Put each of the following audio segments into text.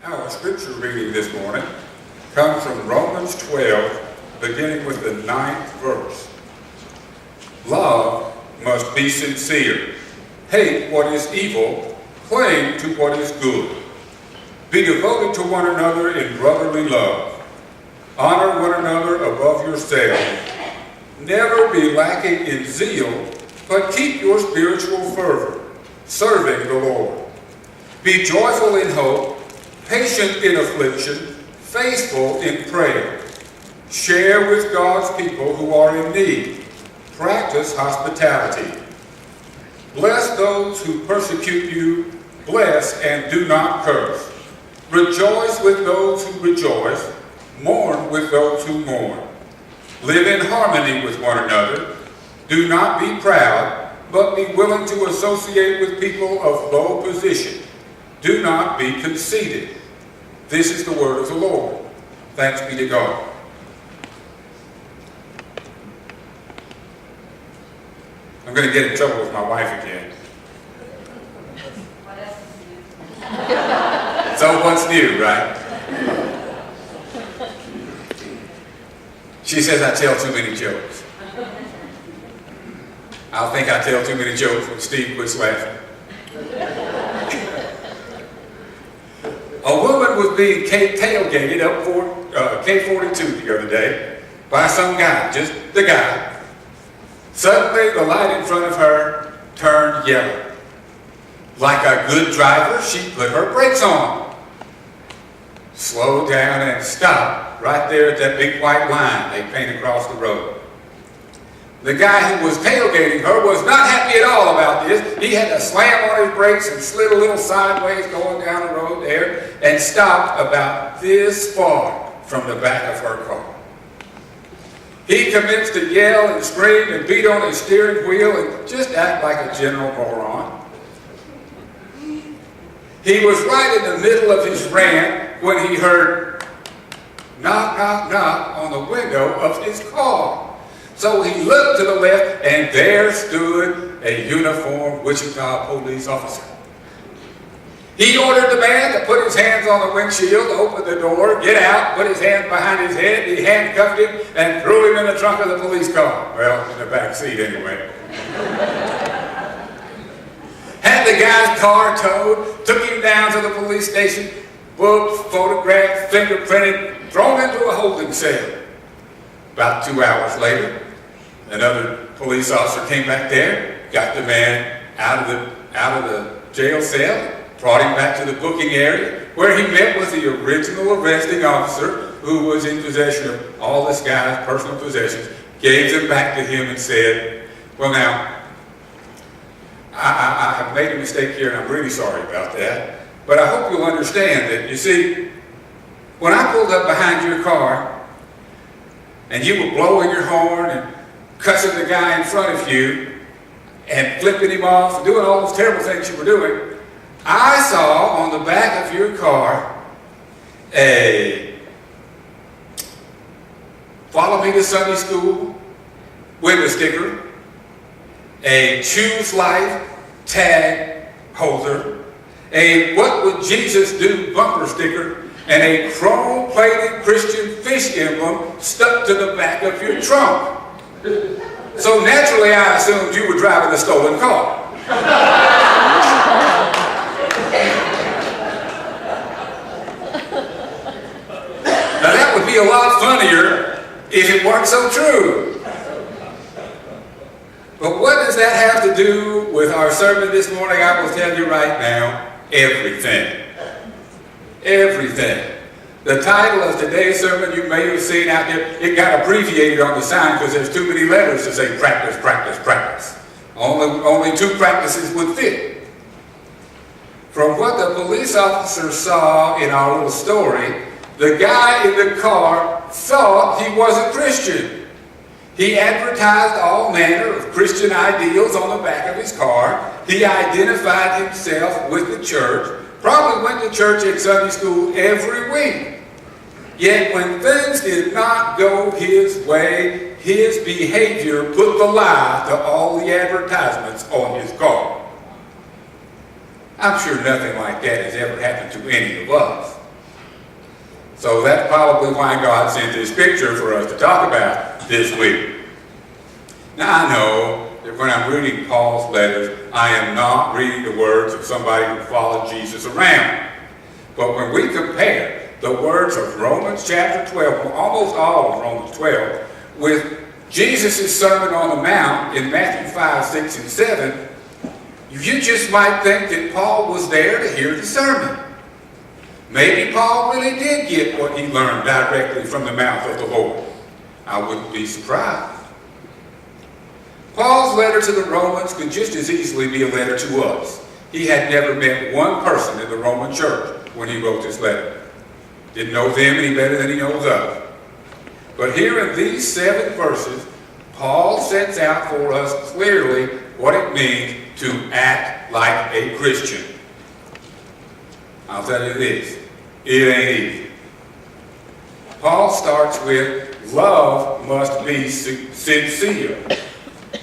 Our scripture reading this morning comes from Romans 12, beginning with the 9th verse. Love must be sincere. Hate what is evil. Cling to what is good. Be devoted to one another in brotherly love. Honor one another above yourselves. Never be lacking in zeal, but keep your spiritual fervor, serving the Lord. Be joyful in hope, patient in affliction, faithful in prayer. Share with God's people who are in need. Practice hospitality. Bless those who persecute you. Bless and do not curse. Rejoice with those who rejoice. Mourn with those who mourn. Live in harmony with one another. Do not be proud, but be willing to associate with people of low position. Do not be conceited. This is the word of the Lord. Thanks be to God. I'm going to get in trouble with my wife again. So what's new, right? She says I tell too many jokes. I think I tell too many jokes when Steve quits laughing. A woman was being tailgated up for K42 the other day by some guy, just the guy. Suddenly, the light in front of her turned yellow. Like a good driver, she put her brakes on. Slowed down and stopped right there at that big white line they paint across the road. The guy who was tailgating her was not happy at all about this. He had to slam on his brakes and slid a little sideways going down the road there and stopped about this far from the back of her car. He commenced to yell and scream and beat on his steering wheel and just act like a general moron. He was right in the middle of his rant when he heard knock, knock, knock on the window of his car. So he looked to the left, and there stood a uniformed Wichita police officer. He ordered the man to put his hands on the windshield, open the door, get out, put his hands behind his head. He handcuffed him and threw him in the trunk of the police car. Well, in the back seat anyway. Had the guy's car towed, took him down to the police station, booked, photographed, fingerprinted, thrown into a holding cell. About 2 hours later, another police officer came back there, got the man out of the jail cell, brought him back to the booking area, where he met with the original arresting officer who was in possession of all this guy's personal possessions, gave them back to him and said, well now, I have made a mistake here and I'm really sorry about that, but I hope you'll understand that, you see, when I pulled up behind your car and you were blowing your horn and cussing the guy in front of you and flipping him off and doing all those terrible things you were doing, I saw on the back of your car a follow me to Sunday school window sticker, a choose life tag holder, a what would Jesus do bumper sticker, and a chrome-plated Christian fish emblem stuck to the back of your trunk. So naturally I assumed you were driving a stolen car. Now that would be a lot funnier if it weren't so true. But what does that have to do with our sermon this morning? I will tell you right now, everything. Everything. The title of today's sermon you may have seen out there, it got abbreviated on the sign because there's too many letters to say practice, practice, practice. Only 2 practices would fit. From what the police officer saw in our little story, the guy in the car thought he was a Christian. He advertised all manner of Christian ideals on the back of his car. He identified himself with the church, probably went to church and Sunday school every week. Yet when things did not go his way, his behavior put the lie to all the advertisements on his car. I'm sure nothing like that has ever happened to any of us. So that's probably why God sent this picture for us to talk about this week. Now I know that when I'm reading Paul's letters, I am not reading the words of somebody who followed Jesus around. But when we compare the words of Romans chapter 12, almost all of Romans 12, with Jesus' Sermon on the Mount in Matthew 5, 6, and 7, you just might think that Paul was there to hear the sermon. Maybe Paul really did get what he learned directly from the mouth of the Lord. I wouldn't be surprised. Paul's letter to the Romans could just as easily be a letter to us. He had never met one person in the Roman church when he wrote this letter. Didn't know them any better than he knows us. But here in these 7 verses, Paul sets out for us clearly what it means to act like a Christian. I'll tell you this, it ain't easy. Paul starts with, love must be sincere.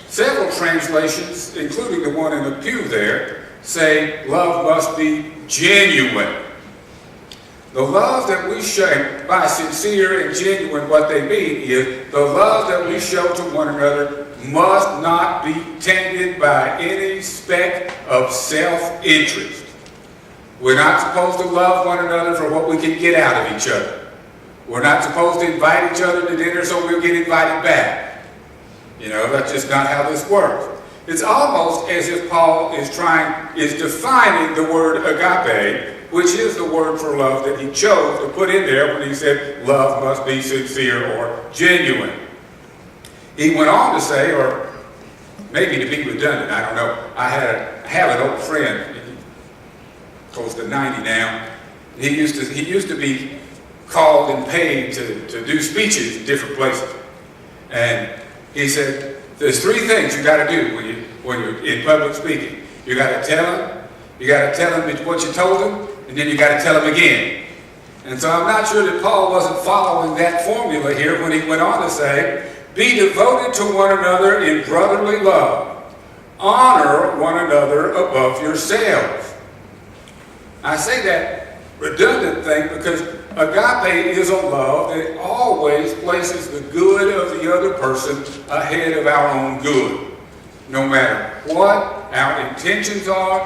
Several translations, including the one in the pew there, say love must be genuine. The love that we show, by sincere and genuine, what they mean is the love that we show to one another must not be tainted by any speck of self-interest. We're not supposed to love one another for what we can get out of each other. We're not supposed to invite each other to dinner so we'll get invited back. You know, that's just not how this works. It's almost as if Paul is defining the word agape, which is the word for love that he chose to put in there when he said love must be sincere or genuine. He went on to say, or maybe to be redundant, I don't know, I have an old friend, close to 90 now. He used to be called and paid to do speeches in different places. And he said, there's 3 things you got to do when you're in public speaking. You got to tell them what you told them, and then you got to tell them again. And so I'm not sure that Paul wasn't following that formula here when he went on to say, be devoted to one another in brotherly love. Honor one another above yourselves. I say that redundant thing because agape is a love that always places the good of the other person ahead of our own good. No matter what our intentions are,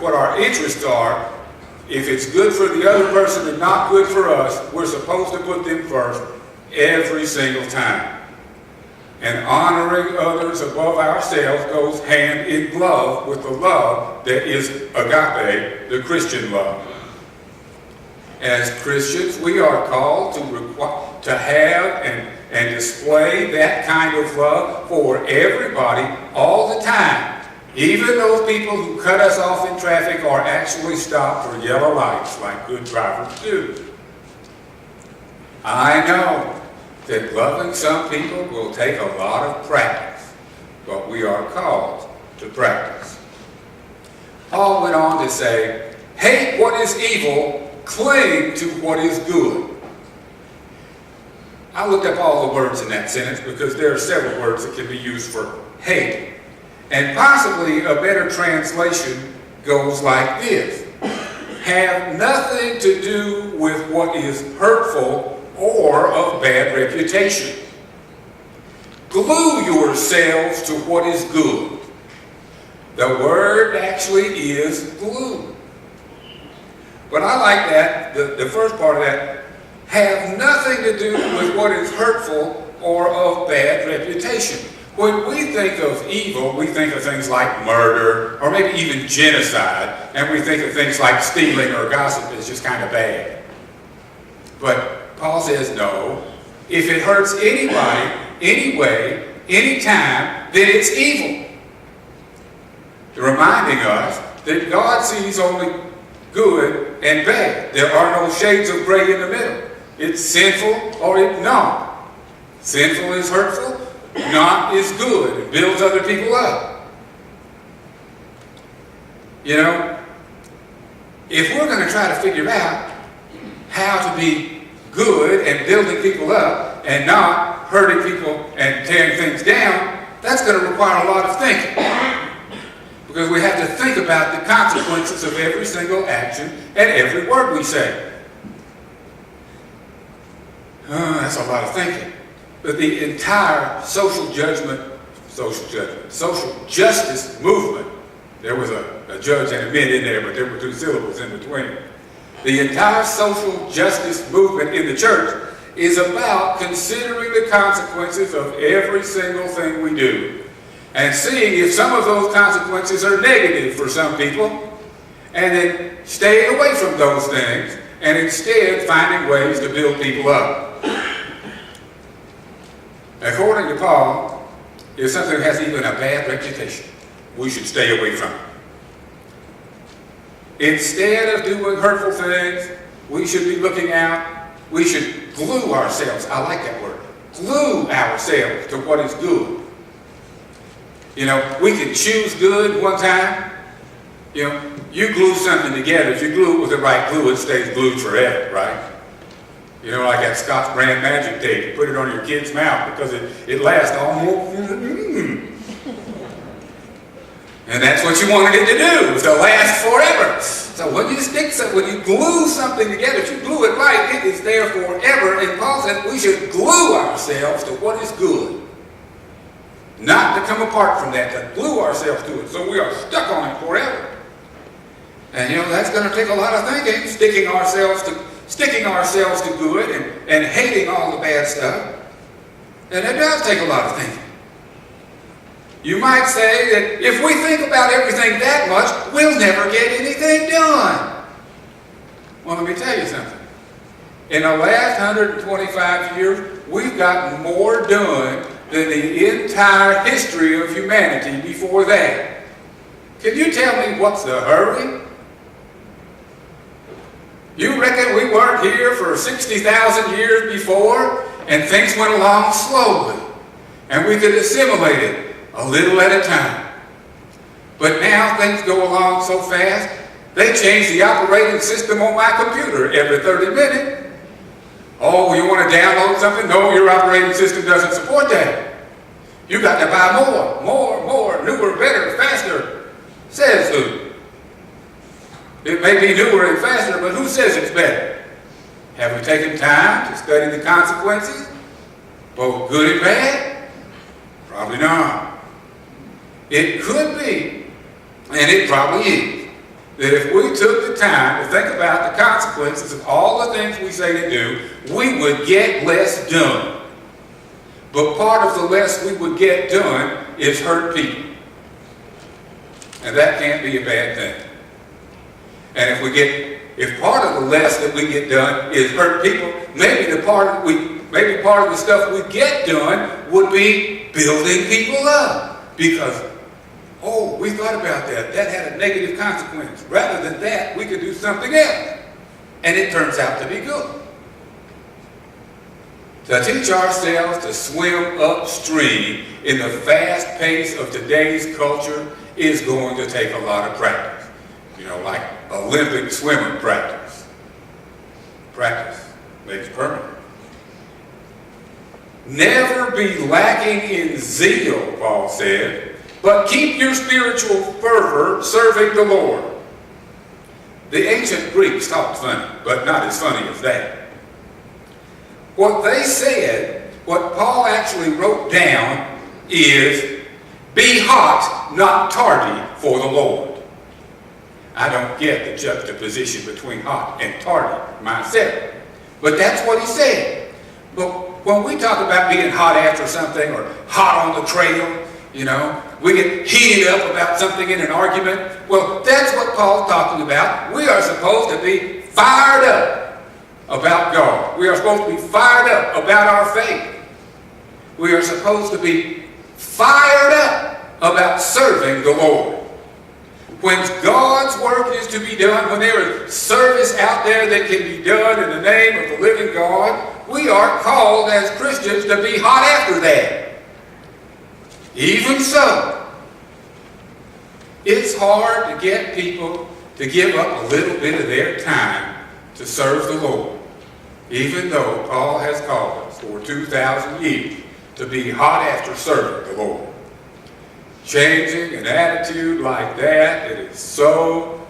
what our interests are, if it's good for the other person and not good for us, we're supposed to put them first every single time. And honoring others above ourselves goes hand in glove with the love that is agape, the Christian love. As Christians, we are called to have and display that kind of love for everybody all the time. Even those people who cut us off in traffic or actually stop for yellow lights like good drivers do. I know that loving some people will take a lot of practice, but we are called to practice. Paul went on to say, hate what is evil, cling to what is good. I looked up all the words in that sentence because there are several words that can be used for hate. And possibly a better translation goes like this. Have nothing to do with what is hurtful or of bad reputation. Glue yourselves to what is good. The word actually is glue. But I like that, the first part of that, have nothing to do with what is hurtful or of bad reputation. When we think of evil, we think of things like murder or maybe even genocide, and we think of things like stealing or gossip as just kind of bad. But Paul says no. If it hurts anybody, anyway, anytime, then it's evil. Reminding us that God sees only good and bad. There are no shades of gray in the middle. It's sinful or it's not. Sinful is hurtful. Not is good. It builds other people up. You know, if we're going to try to figure out how to be good and building people up and not hurting people and tearing things down, that's going to require a lot of thinking. Because we have to think about the consequences of every single action and every word we say. That's a lot of thinking. But the entire social justice movement, there was a judge and a mid in there, but there were two syllables in between. The entire social justice movement in the church is about considering the consequences of every single thing we do and seeing if some of those consequences are negative for some people, and then staying away from those things and instead finding ways to build people up. According to Paul, if something has even a bad reputation, we should stay away from it. Instead of doing hurtful things, we should be looking out. We should glue ourselves, I like that word, glue ourselves to what is good. You know, we can choose good one time. You know, you glue something together. If you glue it with the right glue, it stays glued forever, right? You know, like that Scotch brand magic tape. You put it on your kid's mouth because it lasts almost. And that's what you wanted it to do, to last forever. So when you glue something together, if you glue it right, it is there forever. And Paul says we should glue ourselves to what is good. Not to come apart from that, to glue ourselves to it. So we are stuck on it forever. And you know, that's going to take a lot of thinking, sticking ourselves to good and hating all the bad stuff. And it does take a lot of thinking. You might say that if we think about everything that much, we'll never get anything done. Well, let me tell you something. In the last 125 years, we've gotten more done than the entire history of humanity before that. Can you tell me what's the hurry? You reckon we weren't here for 60,000 years before and things went along slowly and we could assimilate it a little at a time. But now things go along so fast, they change the operating system on my computer every 30 minutes. Oh, you want to download something? No, your operating system doesn't support that. You got to buy more, newer, better, faster. Says who? It may be newer and faster, but who says it's better? Have we taken time to study the consequences, both good and bad? Probably not. It could be, and it probably is, that if we took the time to think about the consequences of all the things we say to do, we would get less done. But part of the less we would get done is hurt people. And that can't be a bad thing. And if part of the less that we get done is hurt people, maybe part of the stuff we get done would be building people up. Because, oh, we thought about that. That had a negative consequence. Rather than that, we could do something else. And it turns out to be good. To teach ourselves to swim upstream in the fast pace of today's culture is going to take a lot of practice. You know, like Olympic swimming practice. Practice makes permanent. Never be lacking in zeal, Paul said, but keep your spiritual fervor serving the Lord. The ancient Greeks talked funny, but not as funny as that. What they said, what Paul actually wrote down is, be hot, not tardy for the Lord. I don't get the juxtaposition between hot and tardy myself, but that's what he said. But when we talk about being hot after something or hot on the trail, you know, we get heated up about something in an argument. Well, that's what Paul's talking about. We are supposed to be fired up about God. We are supposed to be fired up about our faith. We are supposed to be fired up about serving the Lord. When God's work is to be done, when there is service out there that can be done in the name of the living God, we are called as Christians to be hot after that. Even so, it's hard to get people to give up a little bit of their time to serve the Lord, even though Paul has called us for 2,000 years to be hot after serving the Lord. Changing an attitude like that is so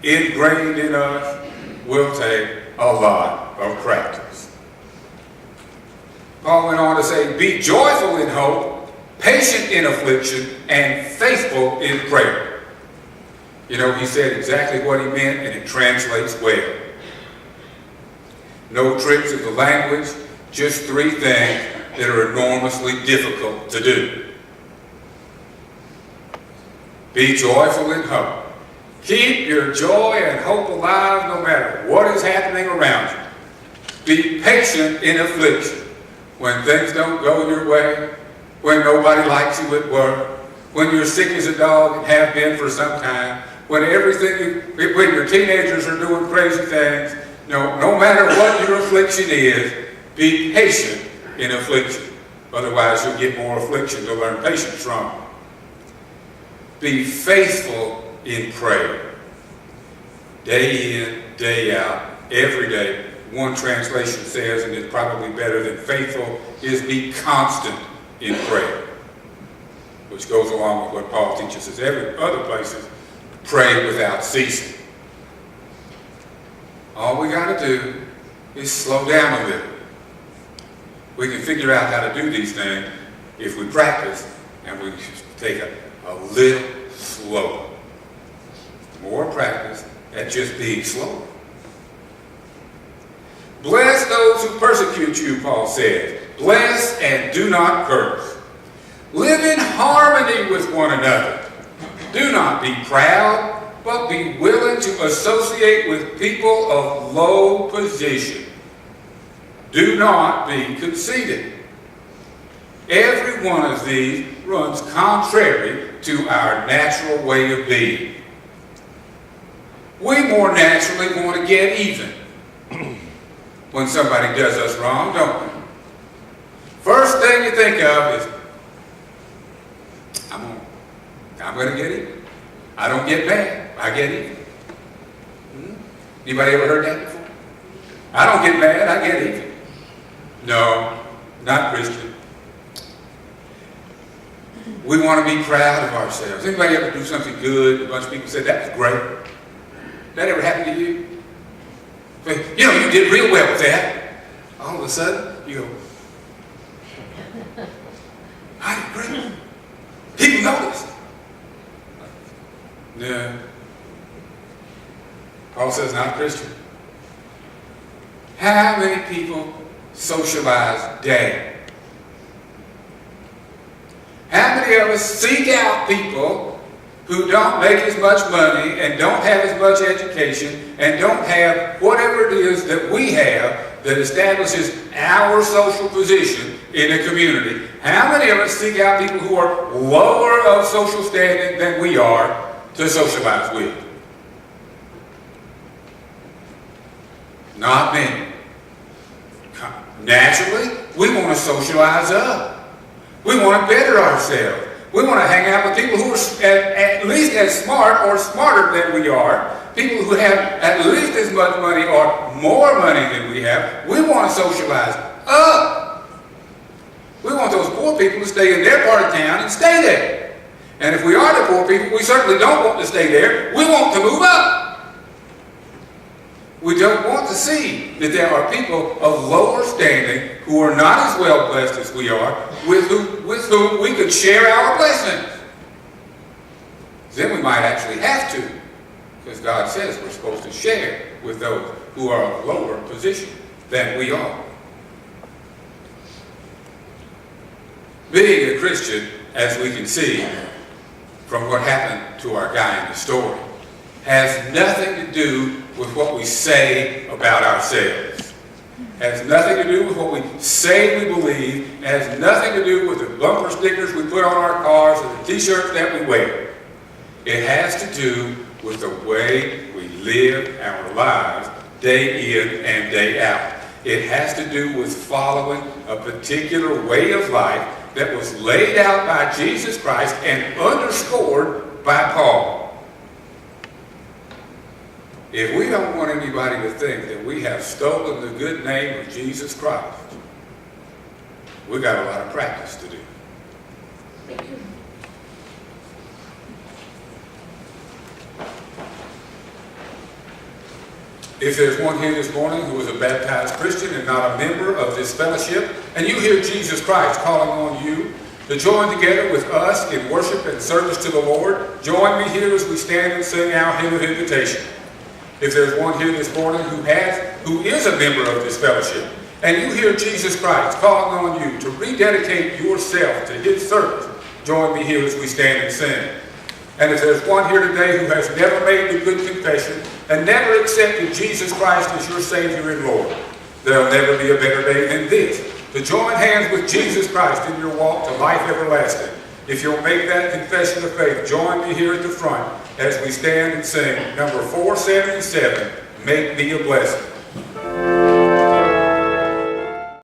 ingrained in us will take a lot of practice. Paul went on to say, be joyful in hope, patient in affliction, and faithful in prayer. You know, he said exactly what he meant, and it translates well. No tricks of the language, just three things that are enormously difficult to do. Be joyful in hope. Keep your joy and hope alive no matter what is happening around you. Be patient in affliction. When things don't go your way, when nobody likes you at work, when you're sick as a dog and have been for some time, when your teenagers are doing crazy things, no matter what your affliction is, be patient in affliction. Otherwise, you'll get more affliction to learn patience from. Be faithful in prayer. Day in, day out, every day. One translation says, and it's probably better than faithful, is be constant in prayer. Which goes along with what Paul teaches us every other places. Pray without ceasing. All we got to do is slow down a little. We can figure out how to do these things if we practice and we take a little slower. More practice at just being slower. Bless those who persecute you, Paul says. Bless and do not curse. Live in harmony with one another. Do not be proud, but be willing to associate with people of low position. Do not be conceited. Every one of these runs contrary to our natural way of being. We more naturally want to get even when somebody does us wrong, don't we? First thing you think of is, I'm going to get even. I don't get mad, I get even. Anybody ever heard that before? I don't get mad, I get even. No, not Christian. We want to be proud of ourselves. Anybody ever do something good? A bunch of people said, that was great. That ever happened to you? You know, you did real well with that. All of a sudden, you go, I did great. People noticed. No. Paul says, not Christian. How many people socialize daily? How many of us seek out people who don't make as much money and don't have as much education and don't have whatever it is that we have that establishes our social position in a community? How many of us seek out people who are lower of social standing than we are to socialize with? Not many. Naturally, we want to socialize up. We want to better ourselves. We want to hang out with people who are at least as smart or smarter than we are. People who have at least as much money or more money than we have. We want to socialize up. We want those poor people to stay in their part of town and stay there. And if we are the poor people, we certainly don't want to stay there. We want to move up. We don't want to see that there are people of lower standing who are not as well blessed as we are, with whom we could share our blessings. Then we might actually have to, because God says we're supposed to share with those who are of lower position than we are. Being a Christian, as we can see from what happened to our guy in the story, has nothing to do with what we say about ourselves. Has nothing to do with what we say we believe. Has nothing to do with the bumper stickers we put on our cars or the t-shirts that we wear. It has to do with the way we live our lives day in and day out. It has to do with following a particular way of life that was laid out by Jesus Christ and underscored by Paul. If we don't want anybody to think that we have stolen the good name of Jesus Christ, we got a lot of practice to do. If there's one here this morning who is a baptized Christian and not a member of this fellowship, and you hear Jesus Christ calling on you to join together with us in worship and service to the Lord, join me here as we stand and sing our hymn of invitation. If there's one here this morning who is a member of this fellowship, and you hear Jesus Christ calling on you to rededicate yourself to his service, join me here as we stand and sing. And if there's one here today who has never made the good confession and never accepted Jesus Christ as your Savior and Lord, there'll never be a better day than this to join hands with Jesus Christ in your walk to life everlasting. If you'll make that confession of faith, join me here at the front as we stand and sing number 477, Make Me a Blessing.